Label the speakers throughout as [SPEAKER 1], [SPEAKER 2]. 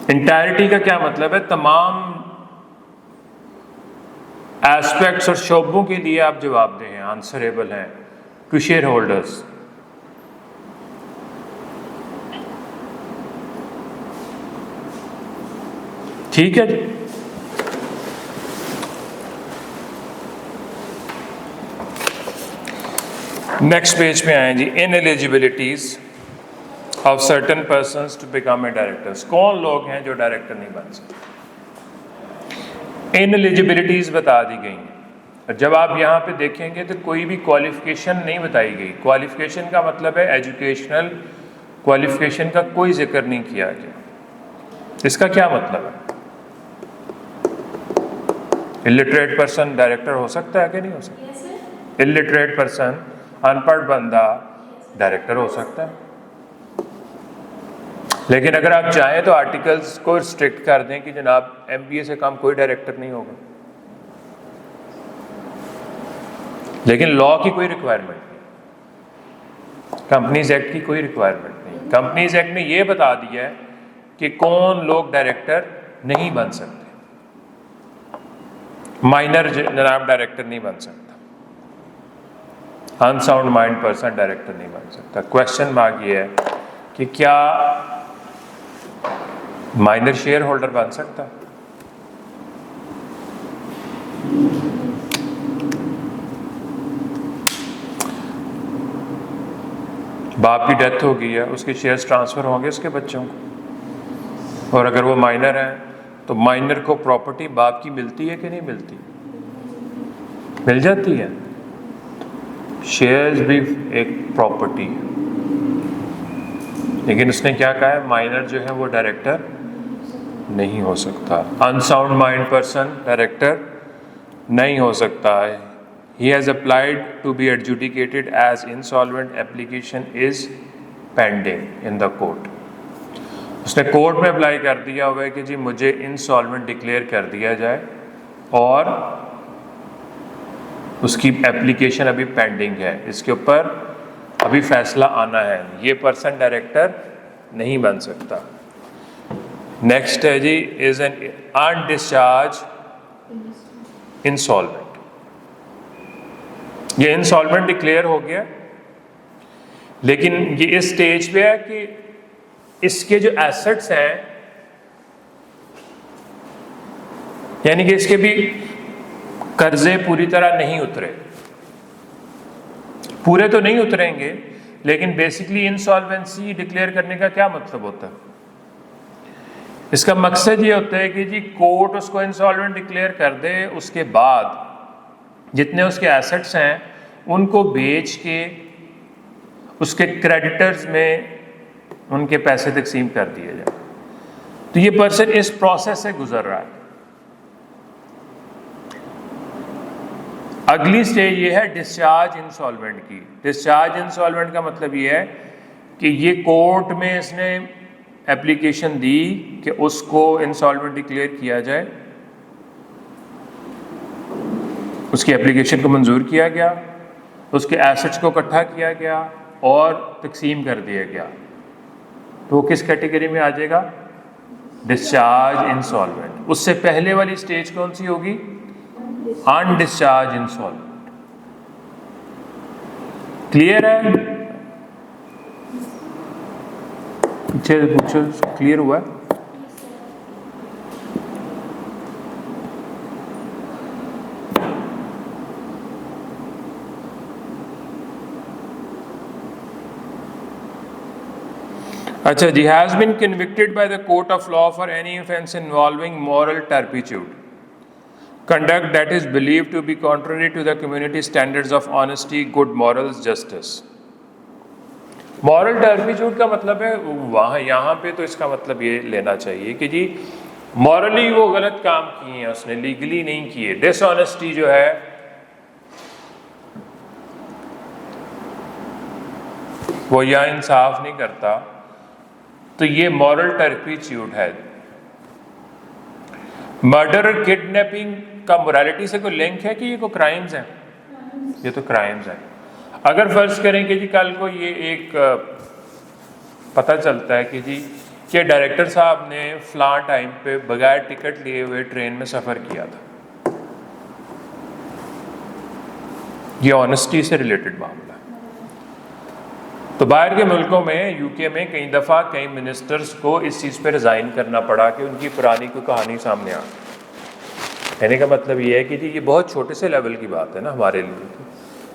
[SPEAKER 1] Entirety का क्या मतलब है? तमाम एस्पेक्ट्स और शोबों के लिए आप जवाबदेह हैं, आंसरेबल हैं टू शेयर होल्डर्स। ठीक है जी। नेक्स्ट पेज पे आए जी। Ineligibilities of certain persons to become a directors. कौन लोग हैं जो डायरेक्टर नहीं बन सकते? इनएलिजिबिलिटीज बता दी गई हैं। जब आप यहाँ पे देखेंगे तो कोई भी क्वालिफिकेशन नहीं बताई गई। क्वालिफिकेशन का मतलब है एजुकेशनल क्वालिफिकेशन का कोई जिक्र नहीं किया गया। इसका क्या मतलब है? इलिटरेट पर्सन डायरेक्टर हो सकता है कि नहीं हो सकता? इलिटरेट पर्सन, अनपढ़ बंदा डायरेक्टर हो सकता है। लेकिन अगर आप चाहें तो आर्टिकल्स को रिस्ट्रिक्ट कर दें कि जनाब एमबीए से कम कोई डायरेक्टर नहीं होगा, लेकिन लॉ की कोई रिक्वायरमेंट नहीं, कंपनीज एक्ट की कोई रिक्वायरमेंट नहीं। कंपनीज एक्ट ने यह बता दिया है कि कौन लोग डायरेक्टर नहीं बन सकते। माइनर जनाब डायरेक्टर नहीं बन सकता, अनसाउंड माइंड पर्सन डायरेक्टर नहीं बन सकता। क्वेश्चन मार्क ये है कि क्या माइनर शेयर होल्डर बन सकता? बाप की डेथ हो गई है, उसके शेयर्स ट्रांसफर होंगे उसके बच्चों को, और अगर वो माइनर है तो माइनर को प्रॉपर्टी बाप की मिलती है कि नहीं मिलती? मिल जाती है। शेयर्स भी एक प्रॉपर्टी है, लेकिन उसने क्या कहा है? माइनर जो है वो डायरेक्टर नहीं हो सकता। अनसाउंड माइंड पर्सन डायरेक्टर नहीं हो सकता है। He has applied to be adjudicated as insolvent, application is pending in the court. उसने कोर्ट में अप्लाई कर दिया हुआ है कि जी मुझे इंसॉल्वेंट डिक्लेयर कर दिया जाए, और उसकी एप्लीकेशन अभी पेंडिंग है, इसके ऊपर अभी फैसला आना है। ये पर्सन डायरेक्टर नहीं बन सकता। नेक्स्ट है जी, इज एन अनडिस्चार्ज इंसॉल्वेंट। ये इंसॉल्वेंट डिक्लेयर हो गया, लेकिन ये इस स्टेज पे है कि इसके जो एसेट्स हैं, यानी कि इसके भी कर्जे पूरी तरह नहीं उतरे। पूरे तो नहीं उतरेंगे, लेकिन बेसिकली इंसॉल्वेंसी डिक्लेयर करने का क्या मतलब होता है? इसका मकसद ये होता है कि जी कोर्ट उसको इंसॉल्वेंट डिक्लेयर कर दे, उसके बाद जितने उसके एसेट्स हैं उनको बेच के उसके क्रेडिटर्स में उनके पैसे तकसीम कर दिए जाए। तो ये पर्सन इस प्रोसेस से गुजर रहा है। अगली स्टेज ये है डिस्चार्ज इंसॉल्वेंट की। डिस्चार्ज इंसॉल्वेंट का मतलब ये है कि ये कोर्ट में इसने एप्लीकेशन दी कि उसको इंसॉल्वेंट डिक्लेयर किया जाए, उसकी एप्लीकेशन को मंजूर किया गया, उसके एसेट्स को इकट्ठा किया गया और तकसीम कर दिया गया, तो वो किस कैटेगरी में आ जाएगा? Discharge insolvent. उससे पहले वाली स्टेज कौन सी होगी? Undischarged insolvent. क्लियर है? पीछे पूछो, क्लियर हुआ है? अच्छा जी, has been convicted by the court of law for any offence involving moral turpitude, conduct that is believed to be contrary to the community standards of honesty, good morals, justice. Moral turpitude का मतलब है वहाँ, यहाँ पे तो इसका मतलब ये लेना चाहिए कि जी मॉरली वो गलत काम किए हैं उसने, लीगली नहीं किए। डिसऑनेस्टी जो है वो या इंसाफ नहीं करता, तो ये मॉरल टर्पिट्यूड है। मर्डर और किडनैपिंग का मोरालिटी से कोई लिंक है कि ये कोई क्राइम्स हैं? ये तो क्राइम्स हैं। अगर फर्ज करें कि जी कल को ये एक पता चलता है कि जी कि डायरेक्टर साहब ने फलां टाइम पे बगैर टिकट लिए हुए ट्रेन में सफ़र किया था। ये ऑनेस्टी से रिलेटेड मामला है। तो बाहर के मुल्कों में, यूके में कई दफ़ा कई मिनिस्टर्स को इस चीज़ पे रिज़ाइन करना पड़ा कि उनकी पुरानी कोई कहानी सामने आ गई। कहने का मतलब ये है कि जी ये बहुत छोटे से लेवल की बात है ना हमारे लिए,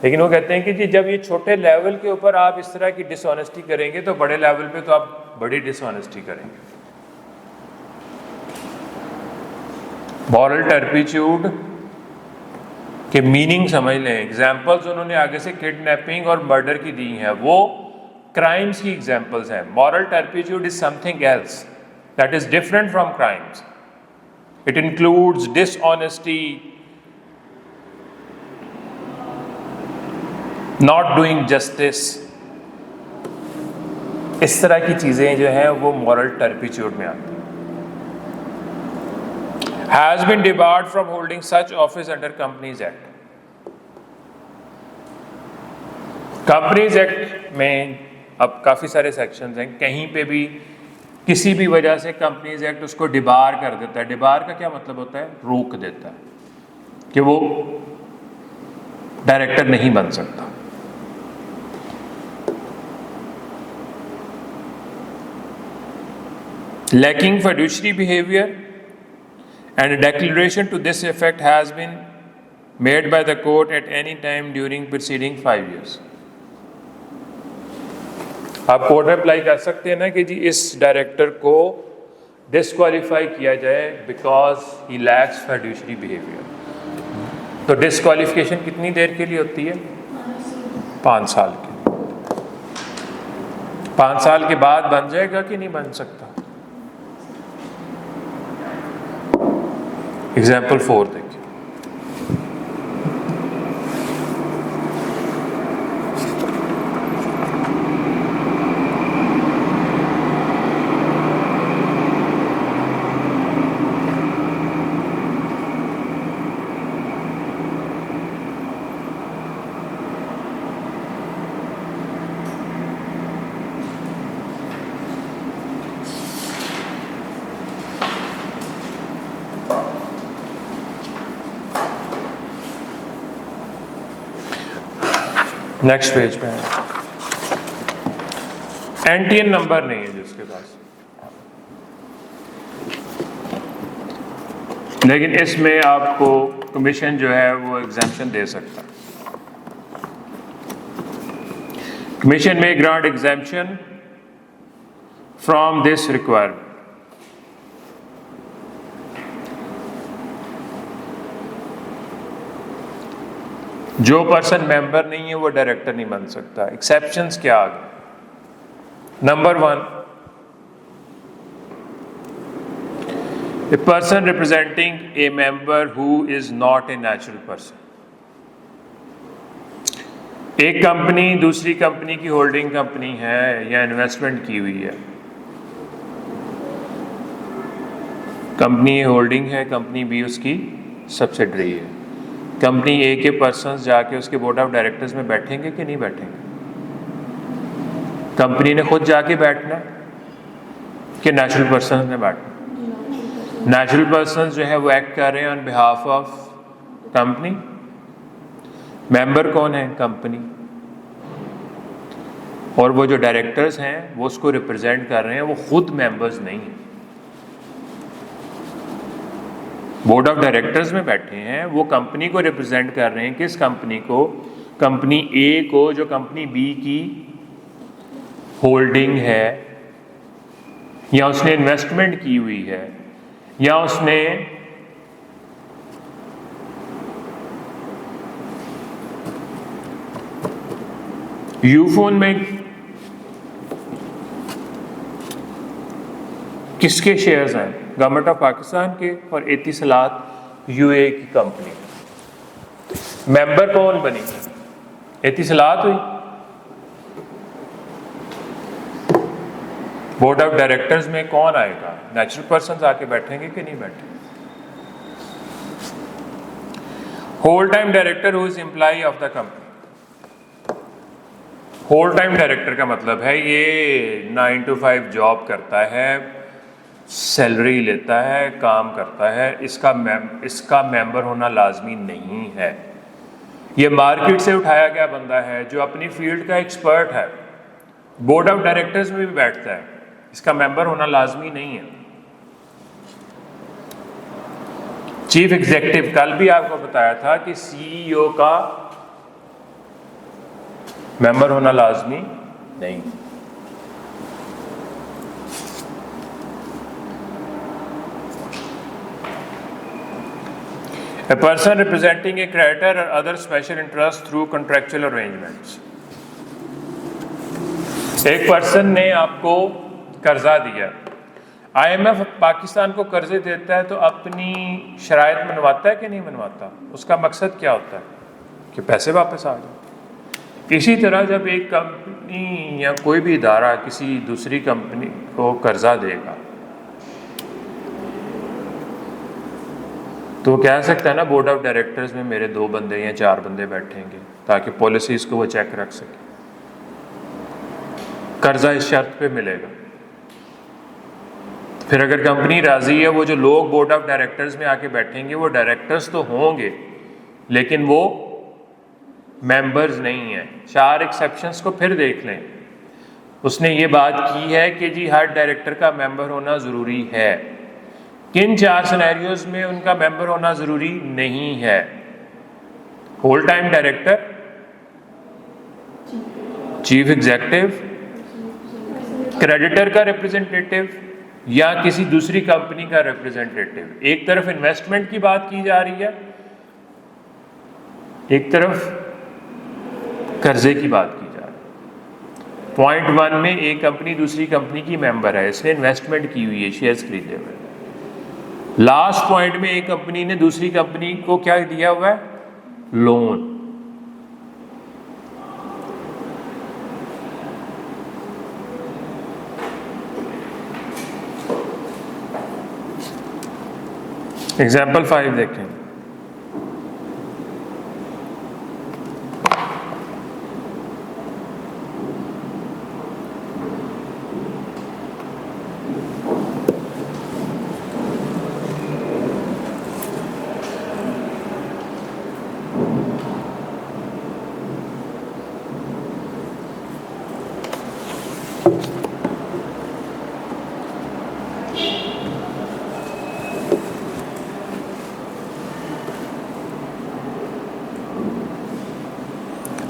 [SPEAKER 1] लेकिन वो कहते हैं कि जी जब ये छोटे लेवल के ऊपर आप इस तरह की डिसऑनेस्टी करेंगे तो बड़े लेवल पे तो आप बड़ी डिसऑनेस्टी करेंगे। मॉरल टर्पिट्यूड के मीनिंग समझ लें। एग्जाम्पल्स उन्होंने आगे से किडनैपिंग और मर्डर की दी हैं, वो क्राइम्स की एग्जाम्पल्स हैं। Moral turpitude is something else that is different from crimes. It includes dishonesty, not doing justice, इस तरह की चीज़ें जो हैं वो मॉरल टर्पिट्यूड में आती हैं। Has been debarred from holding such office under companies act. Companies act में अब काफ़ी सारे सेक्शंस हैं, कहीं पे भी किसी भी वजह से कंपनीज एक्ट उसको डिबार कर देता है। डिबार का क्या मतलब होता है? रोक देता है कि वो डायरेक्टर नहीं बन सकता। Lacking fiduciary behavior and a declaration to this effect has been made by the court at any time during preceding 5 years. आप कोर्ट में अप्लाई कर सकते हैं ना कि जी इस डायरेक्टर को डिस्क्वालीफाई किया जाए because he lakhs fiduciary behaviour. तो डिस्क्वालिफिकेशन कितनी देर के लिए होती है? 5 साल के। 5 साल के बाद बन जाएगा कि नहीं बन सकता? एग्जाम्पल 4 देखिए। नेक्स्ट पेज पे एनटीएन नंबर नहीं है जिसके पास, लेकिन इसमें आपको कमीशन जो है वो एग्जाम्पशन दे सकता है। कमीशन में grant exemption from this requirement. जो पर्सन मेंबर नहीं है वो डायरेक्टर नहीं बन सकता। एक्सेप्शंस क्या आ गए? Number 1, a person representing A member who is not a natural person. एक कंपनी दूसरी कंपनी की होल्डिंग कंपनी है या इन्वेस्टमेंट की हुई है। कंपनी ए होल्डिंग है, कंपनी बी उसकी सब्सिडरी है। कंपनी ए के पर्सन्स जाके उसके बोर्ड ऑफ डायरेक्टर्स में बैठेंगे कि नहीं बैठेंगे? कंपनी ने खुद जाके बैठना है कि नेचुरल पर्सन्स ने बैठना? नेचुरल पर्सन्स जो है वो एक्ट कर रहे हैं on behalf of company. Member कौन है? कंपनी। और वो जो डायरेक्टर्स हैं वो उसको रिप्रेजेंट कर रहे हैं, वो खुद मेंबर्स नहीं हैं। बोर्ड ऑफ डायरेक्टर्स में बैठे हैं, वो कंपनी को रिप्रेजेंट कर रहे हैं। किस कंपनी को? कंपनी ए को, जो कंपनी बी की होल्डिंग है या उसने इन्वेस्टमेंट की हुई है या उसने यूफोन में किसके शेयर्स हैं? गवर्नमेंट ऑफ पाकिस्तान के और एतिसलात यूए की कंपनी। मेंबर कौन बनी? एतिसलात हुई। बोर्ड ऑफ डायरेक्टर्स में कौन आएगा? नेचुरल पर्सन आके बैठेंगे कि नहीं बैठेंगे? Whole time director who is employ of the company. Whole time director का मतलब है ये 9 to 5 जॉब करता है, सैलरी लेता है, काम करता है, इसका मेंबर होना लाजमी नहीं है। ये मार्केट से उठाया गया बंदा है जो अपनी फील्ड का एक्सपर्ट है, बोर्ड ऑफ डायरेक्टर्स में भी बैठता है, इसका मेंबर होना लाजमी नहीं है। चीफ एग्जीक्यूटिव, कल भी आपको बताया था कि सीईओ का मेंबर होना लाजमी नहीं। A person representing a creditor or other special interest through contractual arrangements. एक पर्सन ने आपको कर्जा दिया, IMF पाकिस्तान को कर्जे देता है तो अपनी शराइत मनवाता है कि नहीं मनवाता? उसका मकसद क्या होता है कि पैसे वापस आ जाए। इसी तरह जब एक कंपनी या कोई भी इदारा किसी दूसरी कंपनी को कर्जा देगा तो वो कह सकता है ना, बोर्ड ऑफ डायरेक्टर्स में मेरे 2 बंदे या 4 बंदे बैठेंगे ताकि पॉलिसीज को वो चेक रख सके, कर्जा इस शर्त पे मिलेगा। फिर अगर कंपनी राजी है, वो जो लोग बोर्ड ऑफ डायरेक्टर्स में आके बैठेंगे वो डायरेक्टर्स तो होंगे लेकिन वो मेंबर्स नहीं हैं। 4 एक्सेप्शंस को फिर देख लें। उसने ये बात की है कि जी हर डायरेक्टर का मेंबर होना ज़रूरी है। किन 4 सिनेरियोज में उनका मेंबर होना ज़रूरी नहीं है? Whole time director, chief executive, creditor का रिप्रेजेंटेटिव या किसी दूसरी कंपनी का रिप्रेजेंटेटिव। एक तरफ इन्वेस्टमेंट की बात की जा रही है, एक तरफ कर्जे की बात की जा रही है। पॉइंट 1 में एक कंपनी दूसरी कंपनी की मेंबर है, इसने इन्वेस्टमेंट की हुई है, शेयर्स खरीदे हुए। लास्ट पॉइंट में एक कंपनी ने दूसरी कंपनी को क्या दिया हुआ है? लोन। एग्जाम्पल 5 देखें।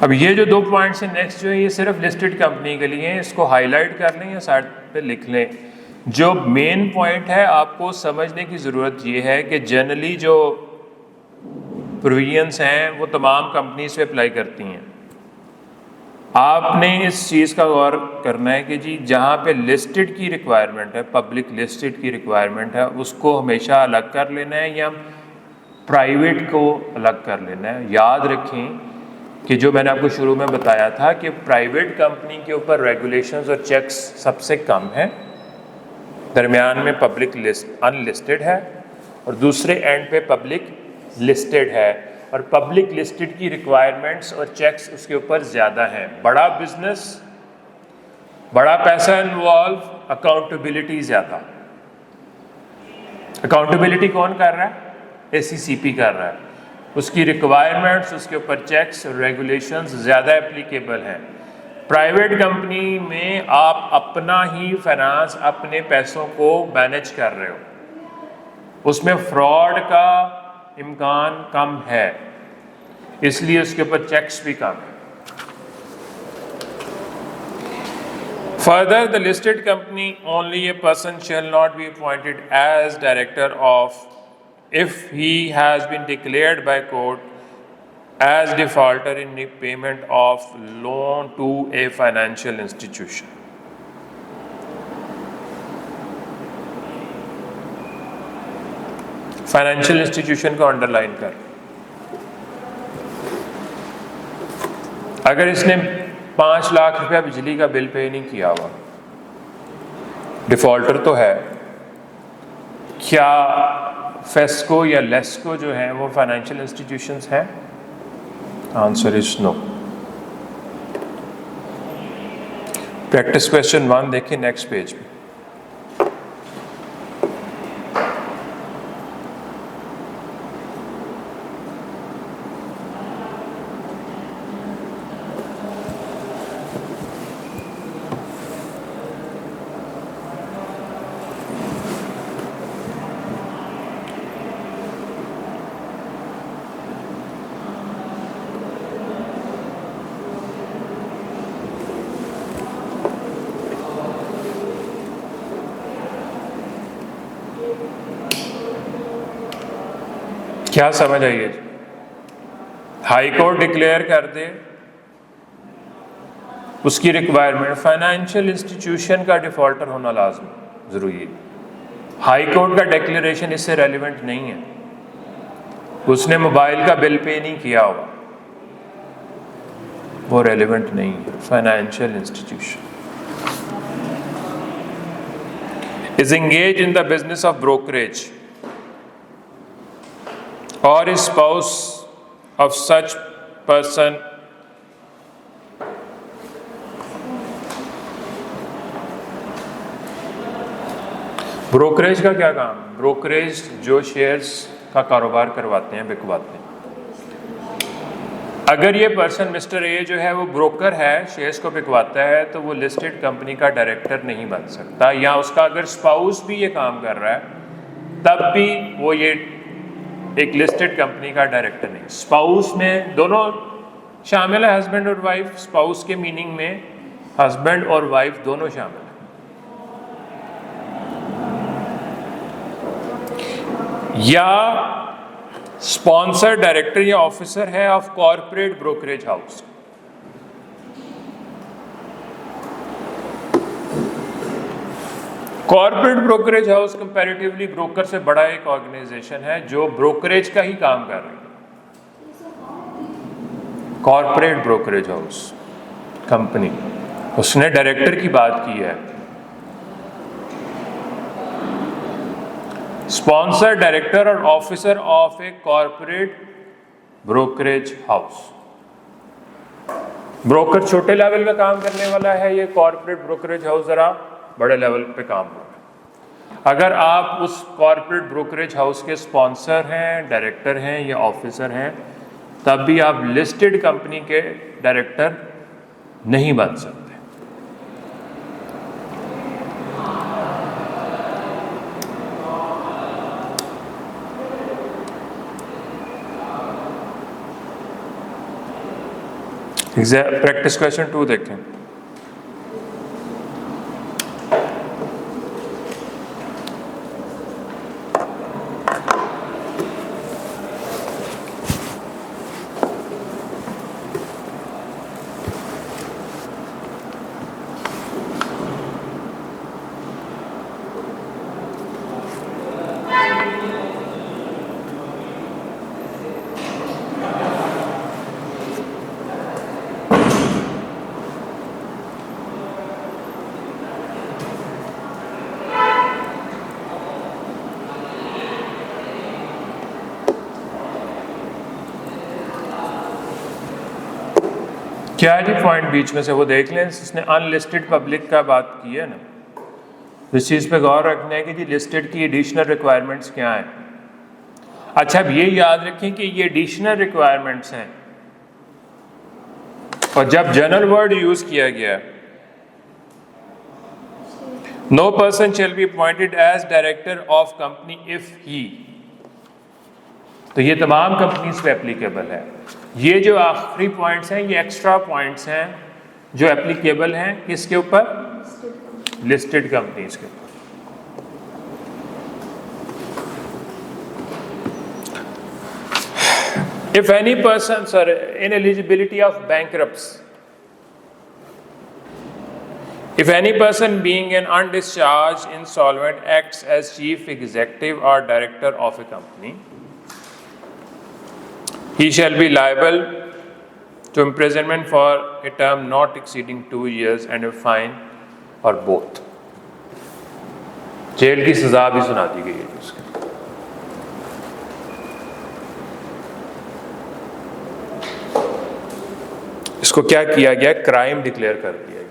[SPEAKER 1] अब ये जो 2 पॉइंट्स हैं नेक्स्ट जो है, ये सिर्फ लिस्टेड कंपनी के लिए हैं, इसको हाईलाइट कर लें या साइड पे लिख लें। जो मेन पॉइंट है आपको समझने की ज़रूरत ये है कि जनरली जो प्रोविजंस हैं वो तमाम कंपनीज पे अप्लाई करती हैं। आपने इस चीज़ का गौर करना है कि जी जहाँ पे लिस्टेड की रिक्वायरमेंट है, पब्लिक लिस्टेड की रिक्वायरमेंट है, उसको हमेशा अलग कर लेना है या प्राइवेट को अलग कर लेना है। याद रखें कि जो मैंने आपको शुरू में बताया था कि प्राइवेट कंपनी के ऊपर रेगुलेशंस और चेक्स सबसे कम है, दरमियान में पब्लिक लिस्ट अनलिस्टेड है और दूसरे एंड पे पब्लिक लिस्टेड है, और पब्लिक लिस्टेड की रिक्वायरमेंट्स और चेक्स उसके ऊपर ज़्यादा हैं। बड़ा बिजनेस, बड़ा पैसा इन्वॉल्व, अकाउंटेबिलिटी ज़्यादा। अकाउंटेबिलिटी कौन कर रहा है? ACCP कर रहा है। उसकी रिक्वायरमेंट्स, उसके ऊपर चेक्स और रेगुलेशंस ज़्यादा एप्लीकेबल हैं। प्राइवेट कंपनी में आप अपना ही फाइनेंस, अपने पैसों को मैनेज कर रहे हो, उसमें फ्रॉड का इम्कान कम है, इसलिए उसके ऊपर चेक्स भी कम है। Further, the listed company only a person shall not be appointed as director of if he has been declared by court as defaulter in the payment of loan to a financial institution. Financial institution को underline कर, अगर इसने 5 लाख रुपया बिजली का bill pay नहीं किया हुआ, डिफॉल्टर तो है, क्या फेस्को या लेस्को जो है वो फाइनेंशियल इंस्टीट्यूशंस हैं? Answer is no. Practice question 1 देखिए नेक्स्ट पेज पे। क्या समझ आइए? हाई कोर्ट डिक्लेयर कर दे उसकी रिक्वायरमेंट फाइनेंशियल इंस्टीट्यूशन का डिफॉल्टर होना लाजमी जरूरी है। हाई कोर्ट का डिक्लेरेशन इससे रेलिवेंट नहीं है, उसने मोबाइल का बिल पे नहीं किया होगा, वो रेलिवेंट नहीं है। Financial institution is engage in the business of brokerage or a spouse of such person brokerage का क्या काम? ब्रोकरेज जो शेयर्स का कारोबार करवाते हैं, बिकवाते हैं। अगर ये पर्सन मिस्टर ए जो है वो ब्रोकर है, शेयर्स को बिकवाता है, तो वो लिस्टेड कंपनी का डायरेक्टर नहीं बन सकता। या उसका अगर स्पाउस भी ये काम कर रहा है तब भी वो ये एक लिस्टेड कंपनी का डायरेक्टर नहीं। स्पाउस में दोनों शामिल है, हस्बैंड और वाइफ। स्पाउस के मीनिंग में हस्बैंड और वाइफ दोनों शामिल है। या स्पॉन्सर डायरेक्टर या ऑफिसर है of corporate brokerage house. Corporate brokerage house comparatively broker से बड़ा एक ऑर्गेनाइजेशन है जो ब्रोकरेज का ही काम कर रही है। कॉर्पोरेट ब्रोकरेज हाउस कंपनी, उसने डायरेक्टर की बात की है। स्पॉन्सर डायरेक्टर और officer of a corporate brokerage house. Broker छोटे लेवल पे काम करने वाला है, ये कॉर्पोरेट ब्रोकरेज हाउस जरा बड़े लेवल पे काम हो। अगर आप उस कॉर्पोरेट ब्रोकरेज हाउस के स्पॉन्सर हैं, डायरेक्टर हैं या ऑफिसर हैं, तब भी आप लिस्टेड कंपनी के डायरेक्टर नहीं बन सकते। प्रैक्टिस क्वेश्चन 2 देखें। क्या है जी पॉइंट बीच में से वो देख लें। इसने अनलिस्टेड पब्लिक का बात की है ना, इस चीज़ पे गौर रखना है कि जी लिस्टेड की एडिशनल रिक्वायरमेंट्स क्या हैं। अच्छा, अब ये याद रखें कि ये एडिशनल रिक्वायरमेंट्स हैं, और जब जनरल वर्ड यूज किया गया no person shall be appointed as director of company if he, तो ये तमाम कंपनीज पे एप्लीकेबल है। ये जो आखिरी पॉइंट्स हैं ये एक्स्ट्रा पॉइंट्स हैं जो एप्लीकेबल हैं किसके ऊपर? लिस्टेड कंपनीज के ऊपर। If any person, sir, ineligibility of bankruptcy. If any person being an undischarged insolvent acts as chief executive or director of a company, he shall be liable to imprisonment for a term not exceeding 2 years and a fine or both. Jail की सजा भी सुना दी गई है उसके। इसको क्या किया गया? क्राइम डिक्लेयर कर दिया।